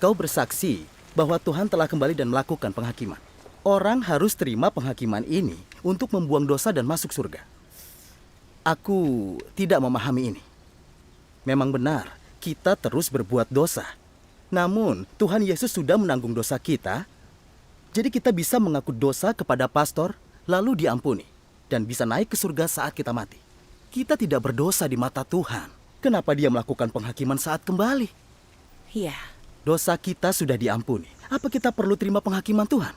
kau bersaksi bahwa Tuhan telah kembali dan melakukan penghakiman. Orang harus terima penghakiman ini untuk membuang dosa dan masuk surga. Aku tidak memahami ini. Memang benar, kita terus berbuat dosa. Namun, Tuhan Yesus sudah menanggung dosa kita, jadi kita bisa mengaku dosa kepada pastor, lalu diampuni, dan bisa naik ke surga saat kita mati. Kita tidak berdosa di mata Tuhan. Kenapa dia melakukan penghakiman saat kembali? Iya. Dosa kita sudah diampuni. Apa kita perlu terima penghakiman Tuhan?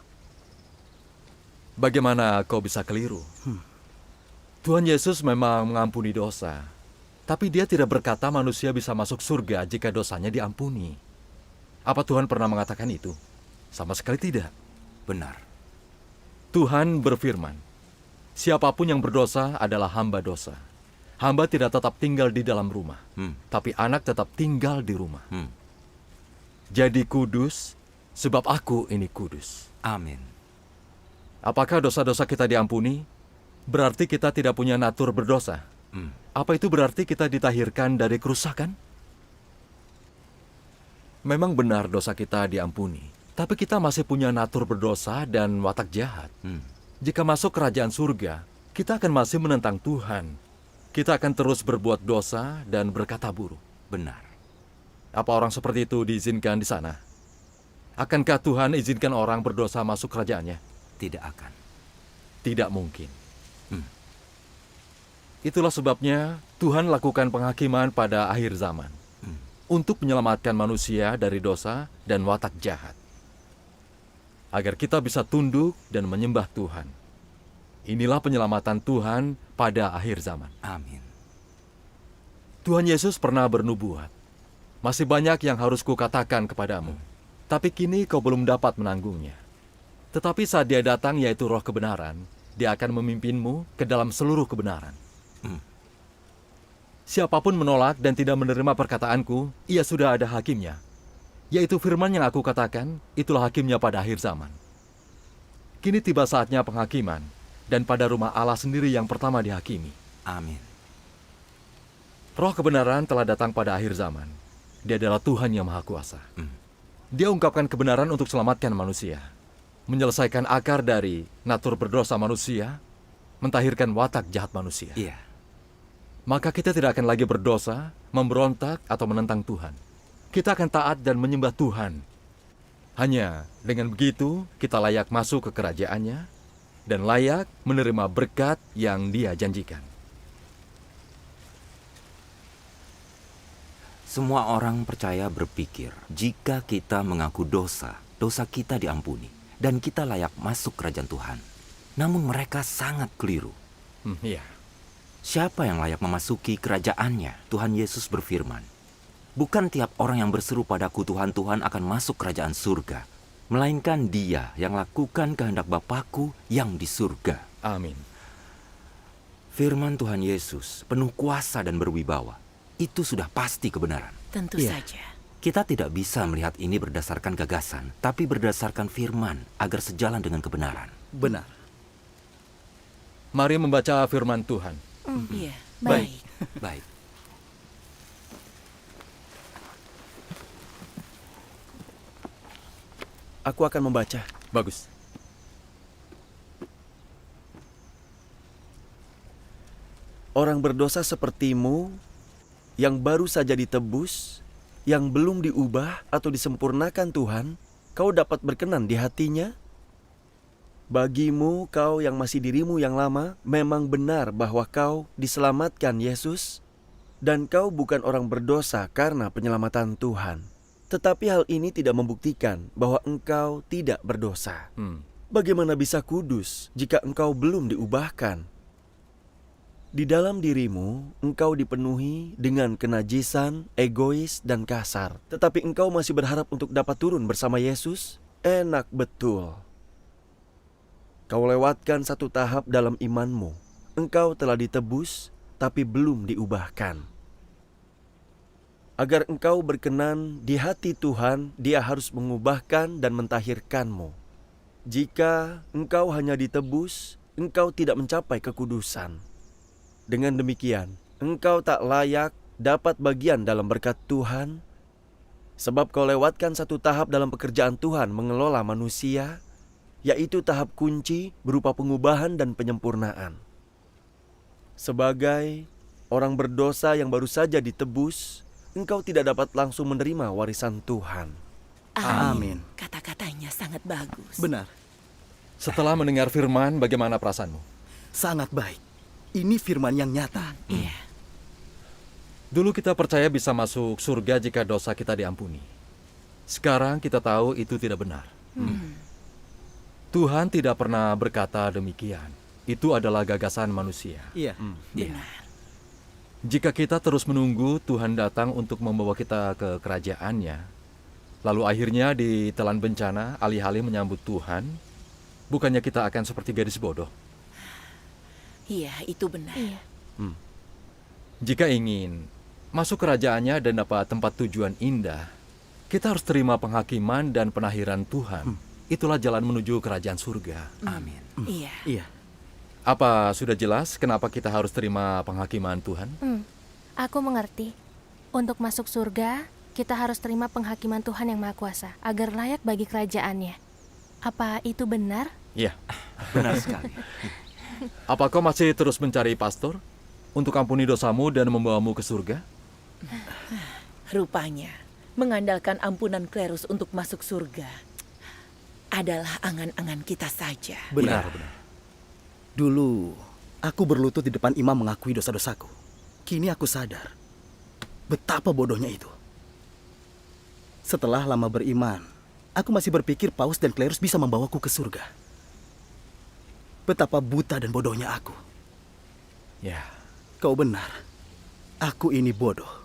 Bagaimana kau bisa keliru? Tuhan Yesus memang mengampuni dosa, tapi dia tidak berkata manusia bisa masuk surga jika dosanya diampuni. Apa Tuhan pernah mengatakan itu? Sama sekali tidak. Benar. Tuhan berfirman, siapapun yang berdosa adalah hamba dosa. Hamba tidak tetap tinggal di dalam rumah, tapi anak tetap tinggal di rumah. Jadi kudus, sebab aku ini kudus. Amin. Apakah dosa-dosa kita diampuni? Berarti kita tidak punya natur berdosa. Apa itu berarti kita ditahirkan dari kerusakan? Memang benar dosa kita diampuni, tapi kita masih punya natur berdosa dan watak jahat. Jika masuk kerajaan surga, kita akan masih menentang Tuhan. Kita akan terus berbuat dosa dan berkata buruk. Benar. Apa orang seperti itu diizinkan di sana? Akankah Tuhan izinkan orang berdosa masuk kerajaannya? Tidak akan. Tidak mungkin. Itulah sebabnya Tuhan lakukan penghakiman pada akhir zaman untuk menyelamatkan manusia dari dosa dan watak jahat, agar kita bisa tunduk dan menyembah Tuhan. Inilah penyelamatan Tuhan pada akhir zaman. Amin. Tuhan Yesus pernah bernubuat, masih banyak yang harus kukatakan kepadamu, tapi kini kau belum dapat menanggungnya. Tetapi saat dia datang, yaitu roh kebenaran, dia akan memimpinmu ke dalam seluruh kebenaran. Siapapun menolak dan tidak menerima perkataanku, ia sudah ada hakimnya. Yaitu firman yang aku katakan, itulah hakimnya pada akhir zaman. Kini tiba saatnya penghakiman, dan pada rumah Allah sendiri yang pertama dihakimi. Amin. Roh kebenaran telah datang pada akhir zaman. Dia adalah Tuhan yang Maha Kuasa. Dia ungkapkan kebenaran untuk selamatkan manusia, menyelesaikan akar dari natur berdosa manusia, mentahirkan watak jahat manusia. Iya. Maka kita tidak akan lagi berdosa, memberontak, atau menentang Tuhan. Kita akan taat dan menyembah Tuhan. Hanya dengan begitu, kita layak masuk ke kerajaannya dan layak menerima berkat yang Dia janjikan. Semua orang percaya berpikir, jika kita mengaku dosa, dosa kita diampuni, dan kita layak masuk kerajaan Tuhan. Namun mereka sangat keliru. Iya. Siapa yang layak memasuki kerajaannya? Tuhan Yesus berfirman, bukan tiap orang yang berseru padaku Tuhan, Tuhan akan masuk kerajaan surga, melainkan dia yang lakukan kehendak Bapa-Ku yang di surga. Amin. Firman Tuhan Yesus penuh kuasa dan berwibawa. Itu sudah pasti kebenaran. Tentu saja. Kita tidak bisa melihat ini berdasarkan gagasan, tapi berdasarkan firman agar sejalan dengan kebenaran. Benar. Mari membaca firman Tuhan. Iya. Baik. Baik. Aku akan membaca. Bagus. Orang berdosa sepertimu, yang baru saja ditebus, yang belum diubah atau disempurnakan Tuhan, kau dapat berkenan di hatinya? Bagimu, kau yang masih dirimu yang lama, memang benar bahwa kau diselamatkan Yesus, dan kau bukan orang berdosa karena penyelamatan Tuhan. Tetapi hal ini tidak membuktikan bahwa engkau tidak berdosa. Bagaimana bisa kudus jika engkau belum diubahkan? Di dalam dirimu, engkau dipenuhi dengan kenajisan, egois, dan kasar. Tetapi engkau masih berharap untuk dapat turun bersama Yesus? Enak betul. Kau lewatkan satu tahap dalam imanmu. Engkau telah ditebus, tapi belum diubahkan. Agar engkau berkenan di hati Tuhan, Dia harus mengubahkan dan mentahirkanmu. Jika engkau hanya ditebus, engkau tidak mencapai kekudusan. Dengan demikian, engkau tak layak dapat bagian dalam berkat Tuhan, Sebab kau lewatkan satu tahap dalam pekerjaan Tuhan mengelola manusia, yaitu tahap kunci berupa pengubahan dan penyempurnaan. Sebagai orang berdosa yang baru saja ditebus, engkau tidak dapat langsung menerima warisan Tuhan. Amin. Kata-katanya sangat bagus. Benar, Setelah mendengar firman, bagaimana perasaanmu? sangat baik. Ini firman yang nyata. Iya. Dulu kita percaya bisa masuk surga jika dosa kita diampuni. Sekarang kita tahu itu tidak benar. Tuhan tidak pernah berkata demikian. Itu adalah gagasan manusia. Iya. Benar. Jika kita terus menunggu Tuhan datang untuk membawa kita ke kerajaannya, lalu akhirnya ditelan bencana, alih-alih menyambut Tuhan, bukannya kita akan seperti gadis bodoh. Iya, itu benar. Iya. Jika ingin masuk kerajaannya dan dapat tempat tujuan indah, kita harus terima penghakiman dan penahiran Tuhan. Itulah jalan menuju kerajaan surga. Amin. Iya. Iya. Apa sudah jelas kenapa kita harus terima penghakiman Tuhan? Aku mengerti. Untuk masuk surga, kita harus terima penghakiman Tuhan yang Maha Kuasa agar layak bagi kerajaannya. Apa itu benar? Iya. Benar sekali. Apa kau masih terus mencari pastor untuk ampuni dosamu dan membawamu ke surga? Rupanya, mengandalkan ampunan klerus untuk masuk surga adalah angan-angan kita saja. Benar. Dulu, aku berlutut di depan imam mengakui dosa-dosaku. Kini aku sadar betapa bodohnya itu. Setelah lama beriman, aku masih berpikir paus dan klerus bisa membawaku ke surga. Betapa buta dan bodohnya aku. Ya. Kau benar. Aku ini bodoh.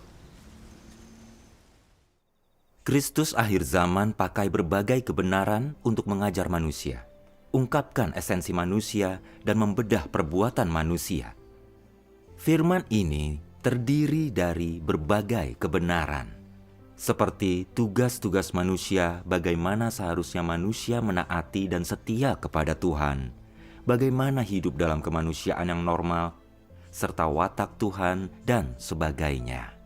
Kristus akhir zaman pakai berbagai kebenaran untuk mengajar manusia, ungkapkan esensi manusia, dan membedah perbuatan manusia. Firman ini terdiri dari berbagai kebenaran, seperti tugas-tugas manusia, bagaimana seharusnya manusia menaati dan setia kepada Tuhan, bagaimana hidup dalam kemanusiaan yang normal, serta watak Tuhan, dan sebagainya.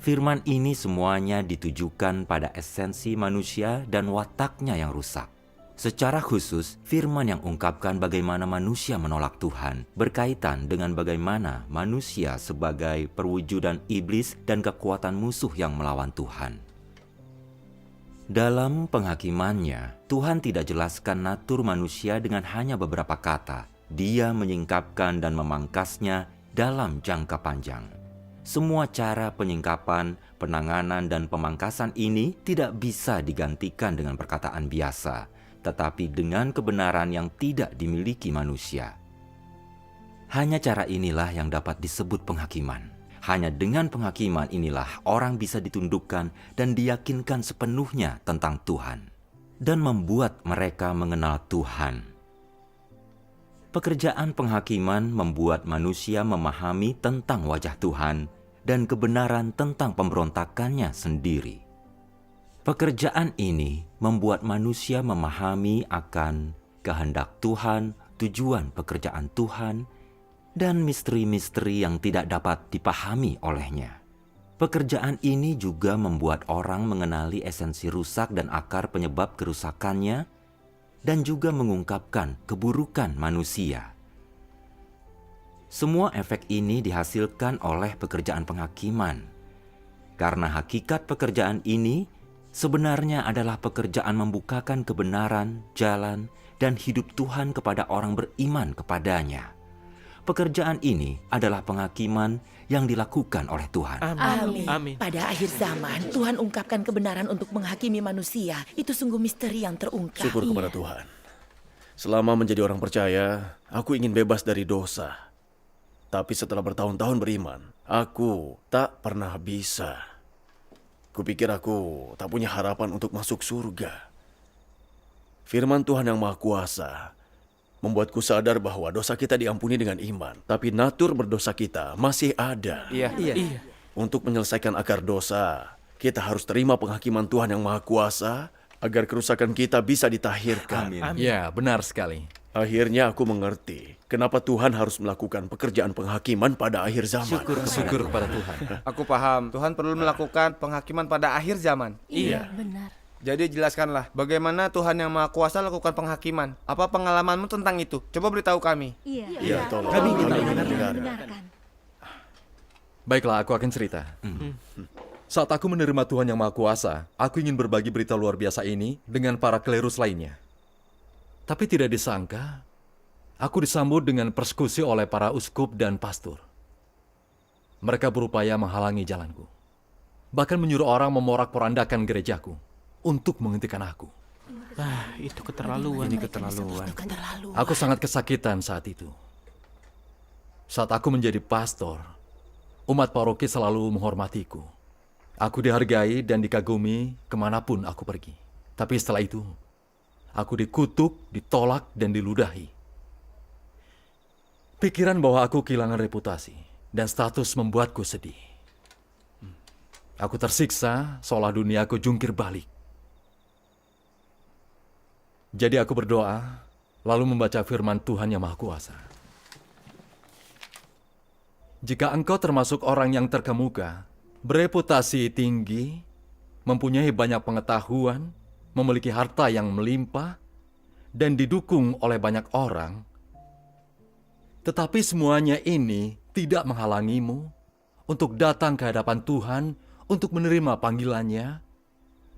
Firman ini semuanya ditujukan pada esensi manusia dan wataknya yang rusak. Secara khusus, firman yang ungkapkan bagaimana manusia menolak Tuhan berkaitan dengan bagaimana manusia sebagai perwujudan iblis dan kekuatan musuh yang melawan Tuhan. Dalam penghakimannya, Tuhan tidak jelaskan natur manusia dengan hanya beberapa kata. Dia menyingkapkan dan memangkasnya dalam jangka panjang. Semua cara penyingkapan, penanganan, dan pemangkasan ini tidak bisa digantikan dengan perkataan biasa, tetapi dengan kebenaran yang tidak dimiliki manusia. Hanya cara inilah yang dapat disebut penghakiman. Hanya dengan penghakiman inilah orang bisa ditundukkan dan diyakinkan sepenuhnya tentang Tuhan, dan membuat mereka mengenal Tuhan. Pekerjaan penghakiman membuat manusia memahami tentang wajah Tuhan dan kebenaran tentang pemberontakannya sendiri. Pekerjaan ini membuat manusia memahami akan kehendak Tuhan, tujuan pekerjaan Tuhan, dan misteri-misteri yang tidak dapat dipahami olehnya. Pekerjaan ini juga membuat orang mengenali esensi rusak dan akar penyebab kerusakannya, dan juga mengungkapkan keburukan manusia. Semua efek ini dihasilkan oleh pekerjaan penghakiman, karena hakikat pekerjaan ini sebenarnya adalah pekerjaan membukakan kebenaran, jalan, dan hidup Tuhan kepada orang beriman kepadanya. Pekerjaan ini adalah penghakiman yang dilakukan oleh Tuhan. Amin. Pada akhir zaman, Tuhan ungkapkan kebenaran untuk menghakimi manusia. Itu sungguh misteri yang terungkap. Syukur kepada Tuhan. Selama menjadi orang percaya, aku ingin bebas dari dosa. Tapi setelah bertahun-tahun beriman, aku tak pernah bisa. Kupikir aku tak punya harapan untuk masuk surga. Firman Tuhan yang Maha Kuasa membuatku sadar bahwa dosa kita diampuni dengan iman, tapi natur berdosa kita masih ada. Iya. Untuk menyelesaikan akar dosa, kita harus terima penghakiman Tuhan yang Maha Kuasa agar kerusakan kita bisa ditahirkan. Ya, benar sekali. Akhirnya aku mengerti kenapa Tuhan harus melakukan pekerjaan penghakiman pada akhir zaman. Syukur kepada Tuhan. Aku paham, Tuhan perlu melakukan penghakiman pada akhir zaman. Iya, benar. Jadi jelaskanlah, bagaimana Tuhan yang Maha Kuasa lakukan penghakiman? Apa pengalamanmu tentang itu? Coba beritahu kami. Iya, tolong. Kami ingin dengar. Baiklah, aku akan cerita. Saat aku menerima Tuhan yang Maha Kuasa, aku ingin berbagi berita luar biasa ini dengan para klerus lainnya. Tapi tidak disangka, aku disambut dengan persekusi oleh para uskup dan pastor. Mereka berupaya menghalangi jalanku. Bahkan menyuruh orang memorak-porandakan gerejaku untuk menghentikan aku. Itu keterlaluan. Ini keterlaluan. Aku sangat kesakitan saat itu. Saat aku menjadi pastor, umat paroki selalu menghormatiku. Aku dihargai dan dikagumi kemanapun aku pergi. Tapi setelah itu, aku dikutuk, ditolak, dan diludahi. Pikiran bahwa aku kehilangan reputasi dan status membuatku sedih. Aku tersiksa seolah duniaku jungkir balik. Jadi aku berdoa, lalu membaca firman Tuhan yang Maha Kuasa. Jika engkau termasuk orang yang terkemuka, bereputasi tinggi, mempunyai banyak pengetahuan, memiliki harta yang melimpah, dan didukung oleh banyak orang, tetapi semuanya ini tidak menghalangimu untuk datang ke hadapan Tuhan untuk menerima panggilannya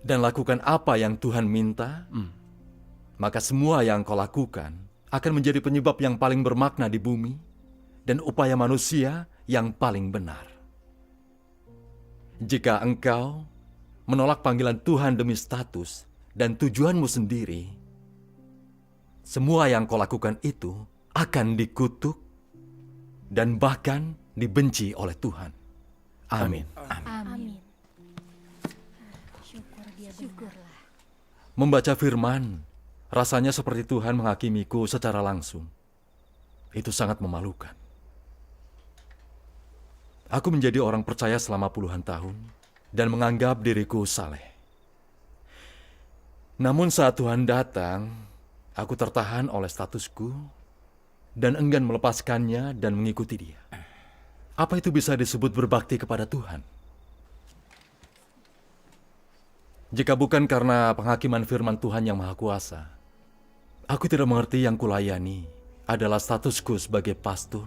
dan lakukan apa yang Tuhan minta, maka semua yang kau lakukan akan menjadi penyebab yang paling bermakna di bumi dan upaya manusia yang paling benar. Jika engkau menolak panggilan Tuhan demi status dan tujuanmu sendiri, semua yang kau lakukan itu akan dikutuk dan bahkan dibenci oleh Tuhan. Amin. Amin. Syukurlah. Membaca firman, rasanya seperti Tuhan menghakimiku secara langsung. Itu sangat memalukan. Aku menjadi orang percaya selama puluhan tahun dan menganggap diriku saleh. Namun saat Tuhan datang, aku tertahan oleh statusku dan enggan melepaskannya dan mengikuti Dia. Apa itu bisa disebut berbakti kepada Tuhan? Jika bukan karena penghakiman firman Tuhan yang Maha Kuasa, aku tidak mengerti yang kulayani adalah statusku sebagai pastor.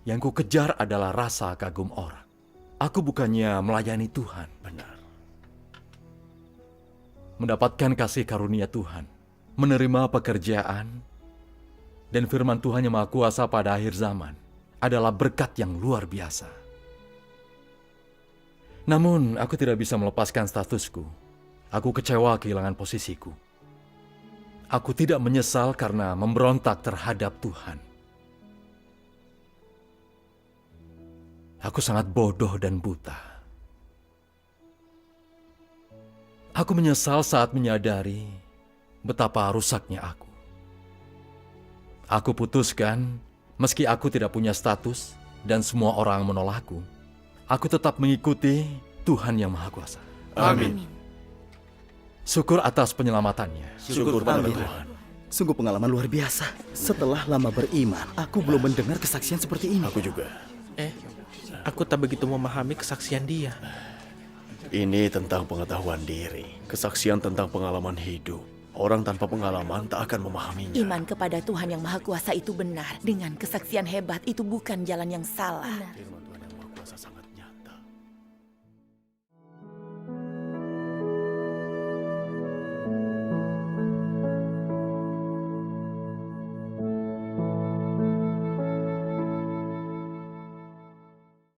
Yang ku kejar adalah rasa kagum orang. Aku bukannya melayani Tuhan. Benar. Mendapatkan kasih karunia Tuhan, menerima pekerjaan, dan firman Tuhan yang Maha Kuasa pada akhir zaman adalah berkat yang luar biasa. Namun, aku tidak bisa melepaskan statusku. Aku kecewa kehilangan posisiku. Aku tidak menyesal karena memberontak terhadap Tuhan. Aku sangat bodoh dan buta. Aku menyesal saat menyadari betapa rusaknya aku. Aku putuskan, meski aku tidak punya status dan semua orang menolakku, aku tetap mengikuti Tuhan yang Maha Kuasa. Amin. Syukur atas penyelamatannya. Syukur pada Tuhan. Sungguh pengalaman luar biasa. Setelah lama beriman, aku belum mendengar kesaksian seperti ini. Aku juga. Aku tak begitu memahami kesaksian dia. Ini tentang pengetahuan diri. Kesaksian tentang pengalaman hidup. Orang tanpa pengalaman tak akan memahaminya. Iman kepada Tuhan yang Maha Kuasa itu benar. Dengan kesaksian hebat itu bukan jalan yang salah. Benar.